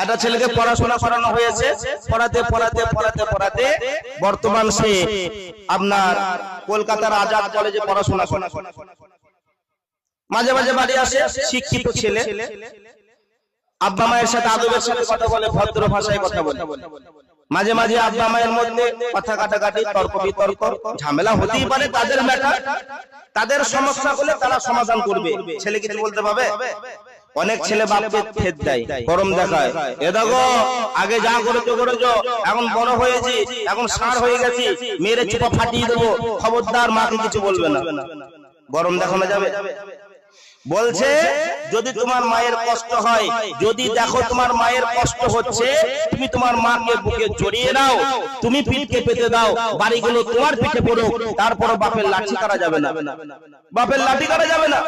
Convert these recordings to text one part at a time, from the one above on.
একটা ছেলেকে পড়াশোনা করানো হয়েছে, পড়াতে পড়াতে পড়াতে পড়াতে বর্তমান সে আপনার কলকাতার আজাদ কলেজে পড়াশোনা করে। মাঝে মাঝে বাড়ি আসে, শিক্ষিত ছেলে, আব্বা মায়ের সাথে আদবের সাথে কথা বলে, ভদ্র ভাষায় কথা বলে। মাঝে মাঝে আব্বা মায়ের মধ্যে কথা কাটাকাটি, তর্ক বিতর্ক, ঝামেলা হতেই পারে, তাদের ম্যাটার, তাদের সমস্যা হলে তারা সমাধান করবে। ছেলে কিছু বলতে পারবে? অনেক ছেলে বাপকে ফেদ দেয়, গরম দেখায়, এ দেখো আগে যা করেছো করেছো, এখন বড় হয়েছি, এখন ষাঁড় হয়ে গেছি, মেরে চোপা ফাটিয়ে দেবো, খবরদার মাকে কিছু বলবে না। গরম দেখানো যাবে? বলছে যদি তোমার মায়ের কষ্ট হয়, যদি দেখো তোমার মায়ের কষ্ট হচ্ছে, তুমি তোমার মাকে বুকে জড়িয়ে নাও, তুমি পিঠকে পেতে দাও, বাড়িগুলো তোমার পিঠে পড়ুক, তারপর বাপের লাঠি করা যাবে না, বাপের লাঠি করা যাবে না।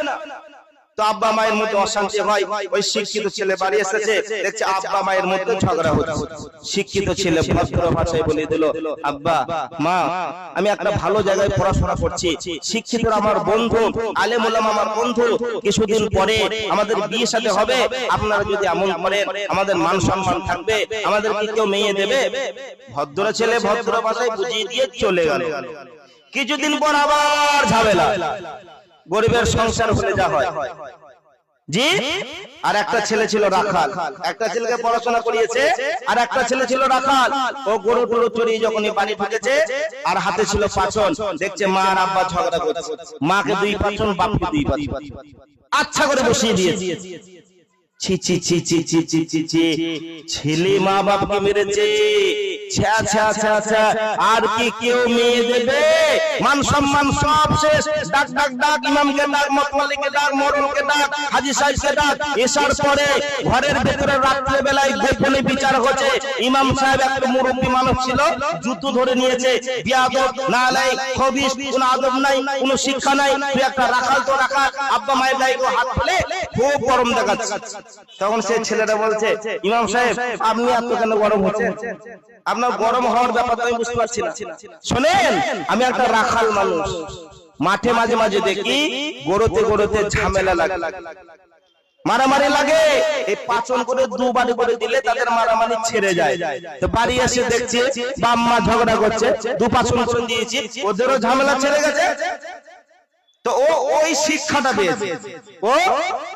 তো আব্বা মায়ের মধ্যে অশান্তি হয়, ওই শিক্ষিত ছেলে বাড়ি এসেছে, দেখছে আব্বা মায়ের মধ্যে ঝগড়া হচ্ছে। শিক্ষিত ছেলে ভদ্র ভাষায় বলে দিল, আব্বা মা আমি একটা ভালো জায়গায় পড়াশোনা করছি, শিক্ষিত আমার বন্ধু, আলেম ওলামা আমার বন্ধু, কিছুদিন পরে আমাদের বিয়ে সাথে হবে, আপনারা যদি এমন করেন আমাদের মান সম্মান থাকবে, আমাদেরকে কেউ মেয়ে দেবে। ভদ্র ছেলে ভদ্র ভাষায় বুঝিয়ে দিয়ে চলে গেল। কিছুদিন পর আবার ঝামেলা, গরিবের সংসার হলে যা হয়। জি, আর একটা ছেলে ছিল রাখাল, একটা ছেলেকে পড়াশোনা করিয়েছে, আর একটা ছেলে ছিল রাখাল। ও গরু টরু চড়িয়ে যখনই বাড়ি ঢুকেছে, আর হাতে ছিল পাচন, দেখছে মা আর আব্বা ঝগড়া করছে, মাকে 2 পাচন, বাপকে 2 পাচন, আচ্ছা করে বসিয়ে দিয়েছে। ছি ছি ছি ছি ছি ছি ছি ছি, ছেলে মা বাপকে মেরেছে, আর কি কেউ মেয়ে দেবে? মান সম্মান সব শেষ, ডাক ডাক ডাক, ইমামকে ডাক, মতওয়ালিকে ডাক, মরলকে ডাক, হাজী সাহেবকে ডাক। এসার পরে ঘরের ভেতরে রাত্রে বেলায় গোপনে বিচার হচ্ছে। ইমাম সাহেব একটা মুরব্বী মানুষ ছিল, জুতো ধরে নিয়েছে, বিয়াদব, নালায়েক, খবিশ, কোনো আদব নাই, কোনো শিক্ষা নাই, তুই একটা রাখাল তো রাখাল। আব্বা মায়ের গায়ে হাত ফেলে খুব গরম দেখাচ্ছে। তখন সেই ছেলেটা বলছে, ইমাম সাহেব আপনি এত কেন গরম হচ্ছেন? আপনার গরম হওয়ার ব্যাপারটা আমি বুঝতে পারছি না। শোনেন, আমি একটা রাখাল মানুষ, মাঠে মাঝে মাঝে দেখি গরুতে গরুতে ঝামেলা লাগে, মারামারি লাগে। এই পাচন করে 2 বাড়ি করে দিলে তাদের মারামারি ছেড়ে যায়। তো বাড়ি এসে দেখছি বাপ মা ঝগড়া করছে, 2 পাচন করে দিয়েছি, ওদেরও ঝামেলা ছেড়ে গেছে। তো ও ওই শিক্ষাটা পেয়েছে, ও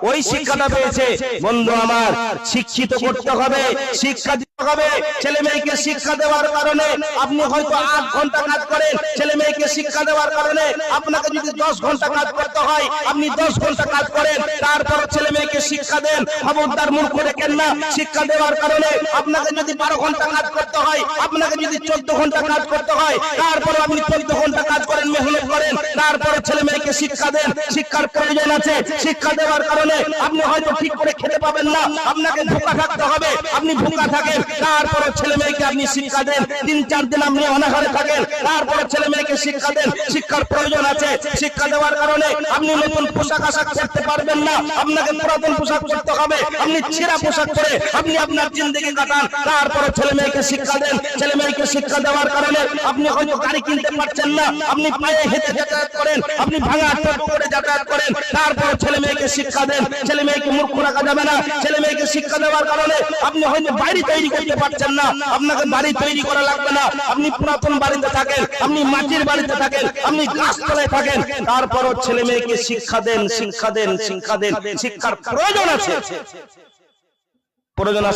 ওই শিক্ষাটা পেয়েছে। বন্ধু আমার, শিক্ষিত করতে হবে, শিক্ষা দিতে হবে। ছেলে মেয়েকে শিক্ষা দেওয়ার কারণে আপনি হয়তো 8 ঘন্টা কাজ করেন, ছেলে মেয়েকে শিক্ষা দেওয়ার কারণে আপনাকে যদি 10 ঘন্টা কাজ করতে হয়, আপনি 10 ঘন্টা কাজ করেন, তারপর ছেলে মেয়েকে শিক্ষা দেন। খবরদার মূর্খ রেখেন না। শিক্ষা দেওয়ার কারণে আপনাকে যদি 12 ঘন্টা কাজ করতে হয়, আপনাকে যদি 14 ঘন্টা কাজ করতে হয়, তারপর আপনি 14 ঘন্টা কাজ করেন, মেহনত করেন, তারপর ছেলে মেয়েকে শিক্ষা দেন। শিক্ষার প্রয়োজন আছে। শিক্ষা দেওয়ার কারণে আপনি হয়তো ঠিক করে খেতে পাবেন না, আপনাকে ভুকা থাকতে হবে, আপনি ভুকা থাকেন, তারপরে ছেলে মেয়েকে আপনি শিক্ষা দেন। 3-4 দিন আপনি অনাহারে থাকেন, তারপরে ছেলে মেয়েকে শিক্ষা দেন। শিক্ষার প্রয়োজন আছে। শিক্ষা দেওয়ার কারণে আপনি নতুন পোশাক আশাক পরতে পারবেন না, আপনাকে পুরাতন পোশাক পরতে হবে। আপনি ছেঁড়া পোশাক পরে আপনি আপনার জিন্দেগি কাটান, তারপরে ছেলে মেয়েকে শিক্ষা দেন। ছেলে মেয়েকে শিক্ষা দেওয়ার কারণে আপনি হয়তো গাড়ি কিনতে পারছেন না, আপনি পায়ে হেঁটে যাতায়াত করেন, আপনি ভাঙা করে যাতায়াত করেন, তারপর ছেলে মেয়েকে শিক্ষা দেন। ছেলে মেয়েকে মূর্খ রাখা যাবে না। ছেলে মেয়েকে শিক্ষা দেওয়ার কারণে আপনি হয়তো বাড়ি তৈরি করতে পারছেন না, আপনাকে বাড়ি তৈরি করা লাগবে না। আপনি পুরাতন বাড়িতে থাকেন, আপনি মাটির বাড়িতে থাকেন, আপনি গাছতলায় থাকেন, তারপরও ছেলে মেয়েকে শিক্ষা দেন, শিক্ষা দেন, শিক্ষা দেন। শিক্ষার প্রয়োজন আছে, প্রয়োজন আছে।